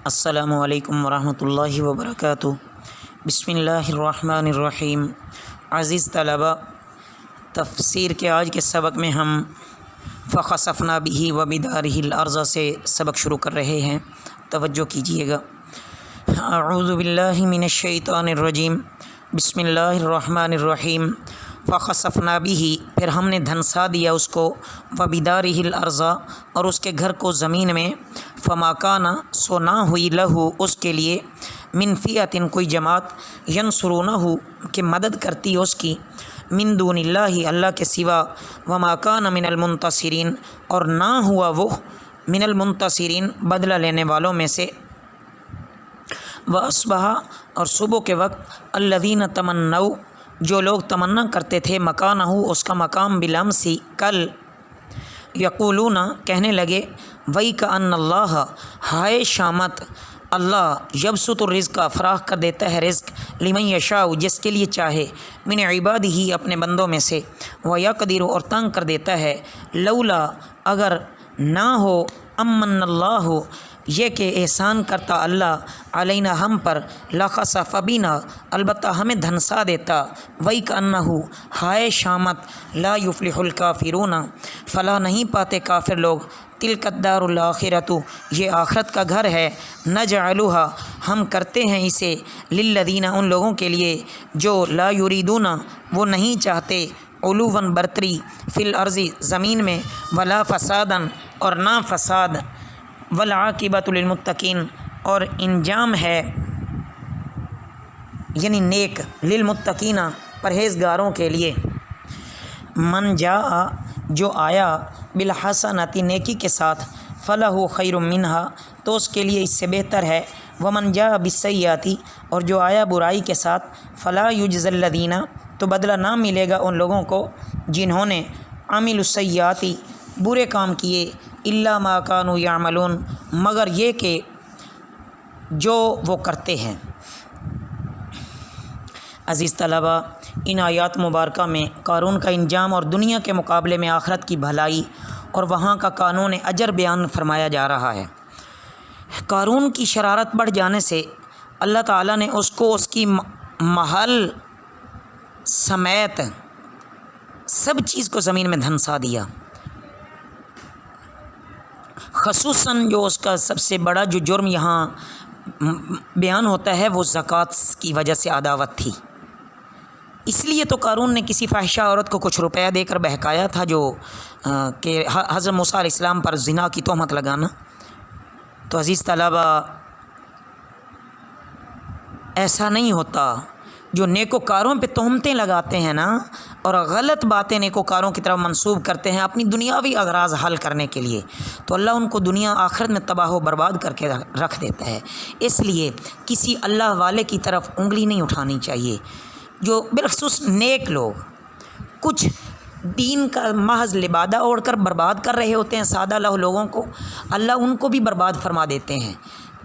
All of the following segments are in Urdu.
السلام علیکم ورحمۃ اللہ وبرکاتہ۔ بسم اللہ الرحمن الرحیم۔ عزیز طلباء، تفسیر کے آج کے سبق میں ہم فخسفنا بہ وبدارہ الارض سے سبق شروع کر رہے ہیں، توجہ کیجیے گا۔ اعوذ باللہ من الشیطان الرجیم، بسم اللہ الرحمن الرحیم۔ فخسفنا بہ، پھر ہم نے دھنسا دیا اس کو، وبدارہ الارض، اور اس کے گھر کو زمین میں، فما کان، سو نہ ہوئی، لہو، اس کے لیے، من فئۃ، کوئی جماعت، ینصرونہ، کہ مدد کرتی اس کی، من دون اللہ، اللہ کے سوا، وما کان من المنتصرین، اور نہ ہوا وہ من المنتصرین، بدلہ لینے والوں میں سے۔ وَأَصْبَحَ، اور صبح کے وقت، الذین تمنوا، جو لوگ تمنا کرتے تھے، مکانہ، اس کا مقام، بالامسی، کل، یقولون، کہنے لگے، وَيْكَأَنَّ اللَّهَ، ہائے شامت، اللہ، یبسط الرزق، فراخ کر دیتا ہے رزق، لمن یشاء، جس کے لیے چاہے، من عبادہ، اپنے بندوں میں سے، وَيَقْدِرُ، اور تنگ کر دیتا ہے، لولا، اگر نہ ہو، امن اللہ، یہ کہ احسان کرتا اللہ، علینا، ہم پر، لخسف بنا، البتہ ہمیں دھنسا دیتا، وَيْكَأَنَّهُ، ہائے شامت، لا یفلح الکافرون، فلاح نہیں پاتے کافر لوگ، تلک الدار الآخرۃ، یہ آخرت کا گھر ہے، نجعلها، ہم کرتے ہیں اسے، للذین، ان لوگوں کے لیے، جو لا یریدون، وہ نہیں چاہتے، علوا، برتری، فی الارض، زمین میں، ولا فسادا، اور نہ فساد، والعاقبۃ للمتقین، اور انجام ہے، یعنی نیک، للمتقین، پرہیزگاروں کے لیے۔ من جاء، جو آیا، بالحسنۃ، نیکی کے ساتھ، فلہ خیر منہا، تو اس کے لیے اس سے بہتر ہے، ومن جاء بالسیئۃ، اور جو آیا برائی کے ساتھ، فلا یجزی الذین، تو بدلہ نہ ملے گا ان لوگوں کو جنہوں نے، عملوا السیئات، برے کام کیے، الا ما کانوا یعملون، مگر یہ کہ جو وہ کرتے ہیں۔ عزیز طلباء، ان آیات مبارکہ میں قارون کا انجام اور دنیا کے مقابلے میں آخرت کی بھلائی اور وہاں کا قانون اجر بیان فرمایا جا رہا ہے۔ قارون کی شرارت بڑھ جانے سے اللہ تعالیٰ نے اس کو اس کی محل سمیت سب چیز کو زمین میں دھنسا دیا، خصوصاً جو اس کا سب سے بڑا جو جرم یہاں بیان ہوتا ہے وہ زکوٰۃ کی وجہ سے عداوت تھی۔ اس لیے تو قارون نے کسی فاحشہ عورت کو کچھ روپیہ دے کر بہکایا تھا، جو کہ حضرت موسیٰ علیہ السلام پر زنا کی تہمت لگانا۔ تو عزیز طلبہ، ایسا نہیں ہوتا، جو نیکوکاروں پہ تہمتیں لگاتے ہیں نا، اور غلط باتیں نیکوکاروں کی طرف منسوب کرتے ہیں اپنی دنیاوی اغراض حل کرنے کے لیے، تو اللہ ان کو دنیا آخرت میں تباہ و برباد کر کے رکھ دیتا ہے۔ اس لیے کسی اللہ والے کی طرف انگلی نہیں اٹھانی چاہیے۔ جو بالخصوص نیک لوگ کچھ دین کا محض لبادہ اوڑھ کر برباد کر رہے ہوتے ہیں سادہ لوگوں کو، اللہ ان کو بھی برباد فرما دیتے ہیں۔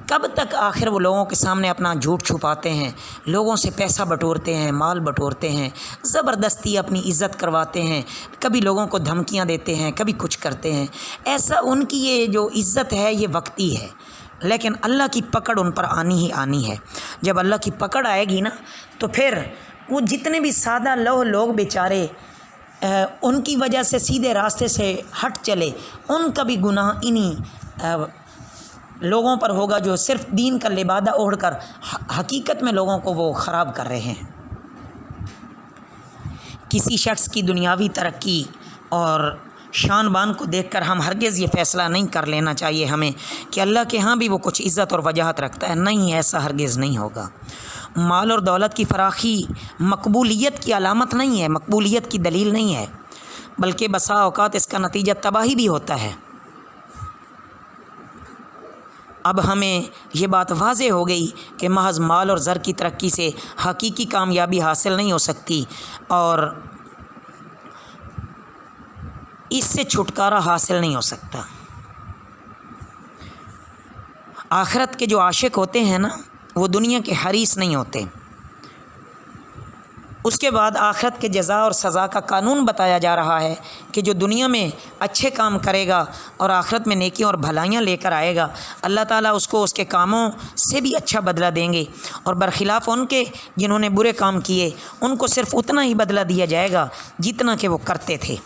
کب تک آخر وہ لوگوں کے سامنے اپنا جھوٹ چھپاتے ہیں، لوگوں سے پیسہ بٹورتے ہیں، مال بٹورتے ہیں، زبردستی اپنی عزت کرواتے ہیں، کبھی لوگوں کو دھمکیاں دیتے ہیں، کبھی کچھ کرتے ہیں۔ ایسا ان کی یہ جو عزت ہے یہ وقتی ہے، لیکن اللہ کی پکڑ ان پر آنی ہی آنی ہے۔ جب اللہ کی پکڑ آئے گی نا، تو پھر وہ جتنے بھی سادہ لوگ بیچارے ان کی وجہ سے سیدھے راستے سے ہٹ چلے، ان کا بھی گناہ انہی لوگوں پر ہوگا جو صرف دین کا لبادہ اوڑھ کر حقیقت میں لوگوں کو وہ خراب کر رہے ہیں۔ کسی شخص کی دنیاوی ترقی اور شان بان کو دیکھ کر ہم ہرگز یہ فیصلہ نہیں کر لینا چاہیے ہمیں کہ اللہ کے ہاں بھی وہ کچھ عزت اور وجاہت رکھتا ہے۔ نہیں، ایسا ہرگز نہیں ہوگا۔ مال اور دولت کی فراخی مقبولیت کی علامت نہیں ہے، مقبولیت کی دلیل نہیں ہے، بلکہ بسا اوقات اس کا نتیجہ تباہی بھی ہوتا ہے۔ اب ہمیں یہ بات واضح ہو گئی کہ محض مال اور زر کی ترقی سے حقیقی کامیابی حاصل نہیں ہو سکتی، اور اس سے چھٹکارا حاصل نہیں ہو سکتا۔ آخرت کے جو عاشق ہوتے ہیں نا، وہ دنیا کے حریص نہیں ہوتے، اس کے بعد آخرت کے جزا اور سزا کا قانون بتایا جا رہا ہے کہ جو دنیا میں اچھے کام کرے گا اور آخرت میں نیکیاں اور بھلائیاں لے کر آئے گا، اللہ تعالیٰ اس کو اس کے کاموں سے بھی اچھا بدلہ دیں گے، اور برخلاف ان کے جنہوں نے برے کام کیے ان کو صرف اتنا ہی بدلہ دیا جائے گا جتنا کہ وہ کرتے تھے۔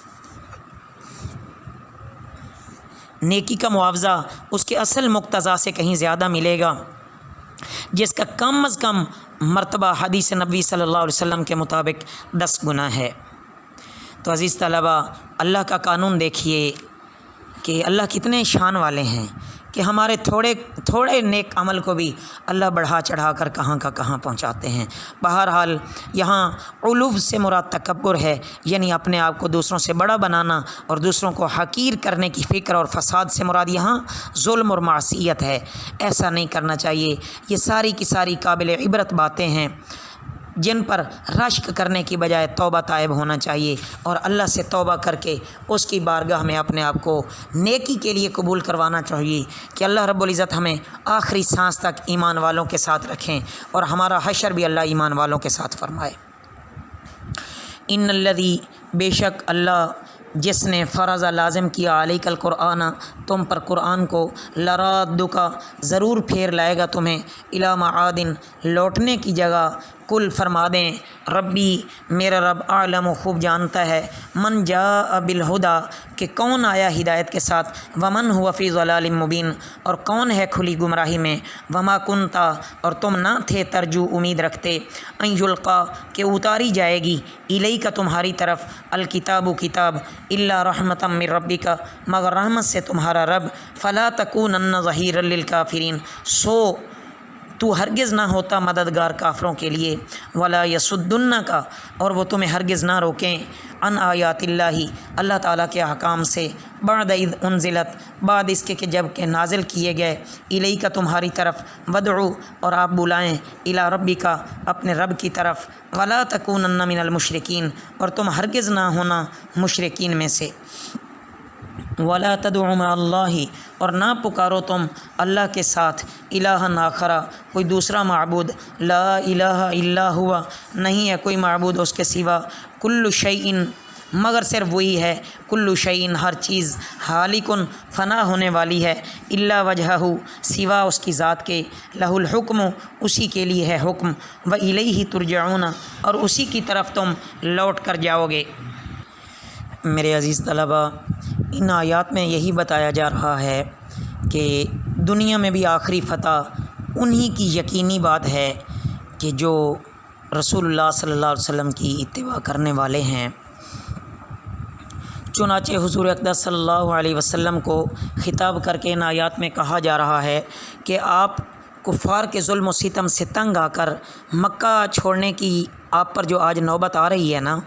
نیکی کا معاوضہ اس کے اصل مقتضا سے کہیں زیادہ ملے گا، جس کا کم از کم مرتبہ حدیث نبوی صلی اللہ علیہ وسلم کے مطابق 10 گنا ہے۔ تو عزیز طلبہ، اللہ کا قانون دیکھیے کہ اللہ کتنے شان والے ہیں کہ ہمارے تھوڑے نیک عمل کو بھی اللہ بڑھا چڑھا کر کہاں کا کہاں پہنچاتے ہیں۔ بہرحال یہاں علو سے مراد تکبر ہے، یعنی اپنے آپ کو دوسروں سے بڑا بنانا اور دوسروں کو حقیر کرنے کی فکر، اور فساد سے مراد یہاں ظلم اور معصیت ہے۔ ایسا نہیں کرنا چاہیے۔ یہ ساری کی ساری قابل عبرت باتیں ہیں جن پر رشک کرنے کی بجائے توبہ طائب ہونا چاہیے، اور اللہ سے توبہ کر کے اس کی بارگاہ میں اپنے آپ کو نیکی کے لیے قبول کروانا چاہیے کہ اللہ رب العزت ہمیں آخری سانس تک ایمان والوں کے ساتھ رکھیں، اور ہمارا حشر بھی اللہ ایمان والوں کے ساتھ فرمائے۔ ان الذی، بے شک اللہ جس نے فرض لازم کیا علیک القرآن، تم پر قرآن کو، لرادک، ضرور پھیر لائے گا تمہیں، الی معاد، لوٹنے کی جگہ، کل فرما دیں ربی، میرا رب عالم، خوب جانتا ہے، من جاء بالہدا، کہ کون آیا ہدایت کے ساتھ، ومن هو فی ضلال مبین، اور کون ہے کھلی گمراہی میں، وما کنتا، اور تم نہ تھے ترجو امید رکھتے، ان یلقا، کہ اتاری جائے گی، الیک تمہاری طرف، الکتاب کتاب، الا رحمتا من ربک، مگر رحمت سے تمہارا رب، فلا تکونن ظہیرا للکافرین، سو تو ہرگز نہ ہوتا مددگار کافروں کے لیے، ولا یصدنک، اور وہ تمہیں ہرگز نہ روکیں، عن آیات اللہ، اللہ تعالیٰ کے احکام سے، بعد اذ انزلت، بعد اس کے کہ جب کہ نازل کیے گئے، الیک تمہاری طرف، ودعو، اور آپ بلائیں، الی ربک، اپنے رب کی طرف، ولا تکونن من المشرکین، اور تم ہرگز نہ ہونا مشرکین میں سے، ولا تدعوا مع اللہ، اور نہ پکارو تم اللہ کے ساتھ، الہا آخر، کوئی دوسرا معبود، لا الہ الا ہوا، نہیں ہے کوئی معبود اس کے سوا، کل شیء، مگر صرف وہی ہے، کل شیء، ہر چیز، ہالکن، فنا ہونے والی ہے، الا وجہہ، سوا اس کی ذات کے، لہ الحکم، اسی کے لیے ہے حکم، و الیہ ترجعون، اور اسی کی طرف تم لوٹ کر جاؤ گے۔ میرے عزیز طلبہ، ان آیات میں یہی بتایا جا رہا ہے کہ دنیا میں بھی آخری فتح انہی کی یقینی بات ہے کہ جو رسول اللہ صلی اللہ علیہ وسلم کی اتباع کرنے والے ہیں۔ چنانچہ حضور اقدس صلی اللہ علیہ وسلم کو خطاب کر کے ان آیات میں کہا جا رہا ہے کہ آپ کفار کے ظلم و ستم سے تنگ آ کر مکہ چھوڑنے کی آپ پر جو آج نوبت آ رہی ہے نا،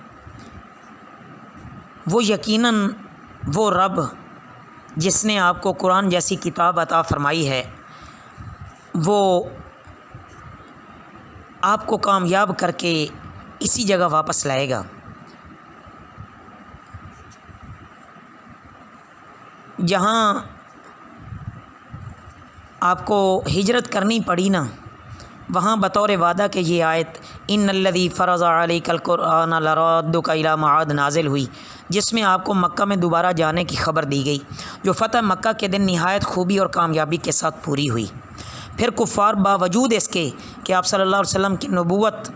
وہ یقیناً وہ رب جس نے آپ کو قرآن جیسی کتاب عطا فرمائی ہے، وہ آپ کو کامیاب کر کے اسی جگہ واپس لائے گا جہاں آپ کو ہجرت کرنی پڑی نا، وہاں بطور وعدہ کہ یہ آیت ان الذی فرض علیک القرآن لرادک الی معاد نازل ہوئی، جس میں آپ کو مکہ میں دوبارہ جانے کی خبر دی گئی، جو فتح مکہ کے دن نہایت خوبی اور کامیابی کے ساتھ پوری ہوئی۔ پھر کفار باوجود اس کے کہ آپ صلی اللہ علیہ وسلم کی نبوت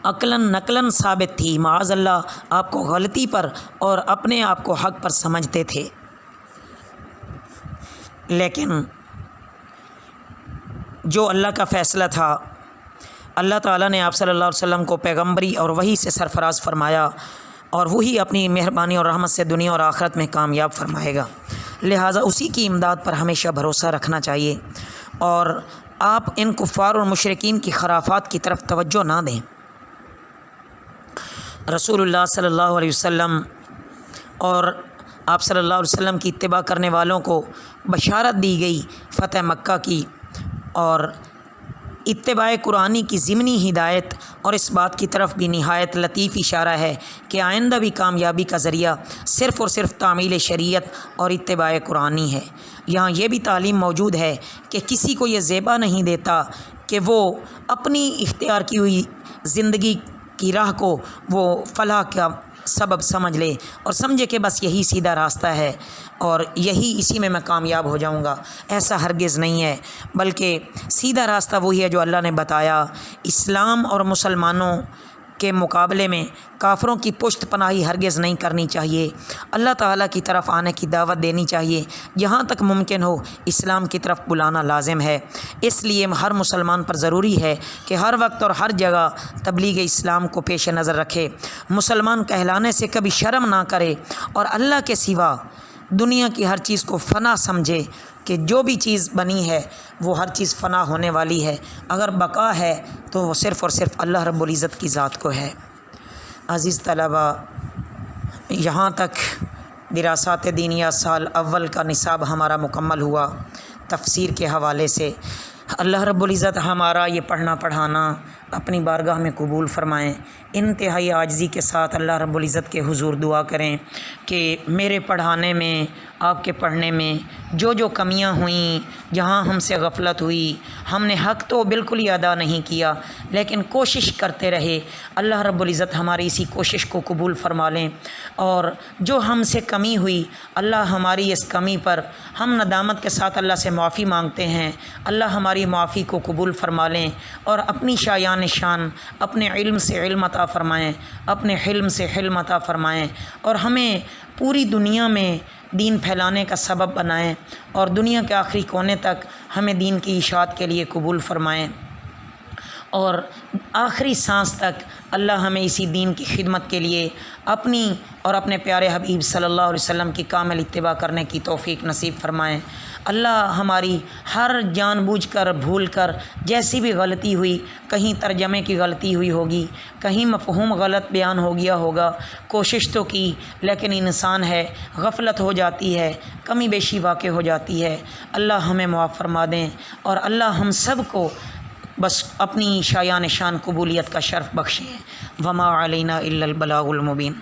عقلاً نقلاً ثابت تھی، معاذ اللہ آپ کو غلطی پر اور اپنے آپ کو حق پر سمجھتے تھے، لیکن جو اللہ کا فیصلہ تھا، اللہ تعالیٰ نے آپ صلی اللہ علیہ وسلم کو پیغمبری اور وحی سے سرفراز فرمایا، اور وہی اپنی مہربانی اور رحمت سے دنیا اور آخرت میں کامیاب فرمائے گا، لہٰذا اسی کی امداد پر ہمیشہ بھروسہ رکھنا چاہیے، اور آپ ان کفار اور مشرکین کی خرافات کی طرف توجہ نہ دیں۔ رسول اللہ صلی اللہ علیہ وسلم اور آپ صلی اللہ علیہ وسلم کی اتباع کرنے والوں کو بشارت دی گئی فتح مکہ کی، اور اتباع قرآنی کی ضمنی ہدایت، اور اس بات کی طرف بھی نہایت لطیف اشارہ ہے کہ آئندہ بھی کامیابی کا ذریعہ صرف اور صرف تعمیل شریعت اور اتباع قرآنی ہے۔ یہاں یہ بھی تعلیم موجود ہے کہ کسی کو یہ زیبا نہیں دیتا کہ وہ اپنی اختیار کی ہوئی زندگی کی راہ کو وہ فلاح کا سبب سمجھ لے اور سمجھے کہ بس یہی سیدھا راستہ ہے اور یہی اسی میں کامیاب ہو جاؤں گا، ایسا ہرگز نہیں ہے، بلکہ سیدھا راستہ وہی ہے جو اللہ نے بتایا۔ اسلام اور مسلمانوں کے مقابلے میں کافروں کی پشت پناہی ہرگز نہیں کرنی چاہیے، اللہ تعالیٰ کی طرف آنے کی دعوت دینی چاہیے، جہاں تک ممکن ہو اسلام کی طرف بلانا لازم ہے۔ اس لیے ہر مسلمان پر ضروری ہے کہ ہر وقت اور ہر جگہ تبلیغ اسلام کو پیش نظر رکھے، مسلمان کہلانے سے کبھی شرم نہ کرے اور اللہ کے سوا دنیا کی ہر چیز کو فنا سمجھے کہ جو بھی چیز بنی ہے وہ ہر چیز فنا ہونے والی ہے، اگر بقا ہے تو وہ صرف اور صرف اللہ رب العزت کی ذات کو ہے۔ عزیز طلبہ، یہاں تک دراسات دینیہ سال اول کا نصاب ہمارا مکمل ہوا تفسیر کے حوالے سے۔ اللہ رب العزت ہمارا یہ پڑھنا پڑھانا اپنی بارگاہ میں قبول فرمائیں۔ انتہائی عاجزی کے ساتھ اللہ رب العزت کے حضور دعا کریں کہ میرے پڑھانے میں، آپ کے پڑھنے میں جو جو کمیاں ہوئیں، جہاں ہم سے غفلت ہوئی، ہم نے حق تو بالکل ہی ادا نہیں کیا لیکن کوشش کرتے رہے، اللہ رب العزت ہماری اسی کوشش کو قبول فرما لیں، اور جو ہم سے کمی ہوئی اللہ ہماری اس کمی پر ہم ندامت کے ساتھ اللہ سے معافی مانگتے ہیں، اللہ ہماری معافی کو قبول فرما لیں اور اپنی شایان شان اپنے علم سے علم عطا فرمائیں، اپنے حلم سے حلم عطا فرمائیں اور ہمیں پوری دنیا میں دین پھیلانے کا سبب بنائیں اور دنیا کے آخری کونے تک ہمیں دین کی اشاعت کے لیے قبول فرمائیں اور آخری سانس تک اللہ ہمیں اسی دین کی خدمت کے لیے اپنی اور اپنے پیارے حبیب صلی اللہ علیہ وسلم کی کامل اتباع کرنے کی توفیق نصیب فرمائیں۔ اللہ ہماری ہر جان بوجھ کر بھول کر جیسی بھی غلطی ہوئی، کہیں ترجمے کی غلطی ہوئی ہوگی، کہیں مفہوم غلط بیان ہو گیا ہوگا، کوشش تو کی لیکن انسان ہے، غفلت ہو جاتی ہے، کمی بیشی واقع ہو جاتی ہے، اللہ ہمیں معاف فرما دیں اور اللہ ہم سب کو بس اپنی شایان شان قبولیت کا شرف بخشیں۔ وما علینا الا البلاغ المبین۔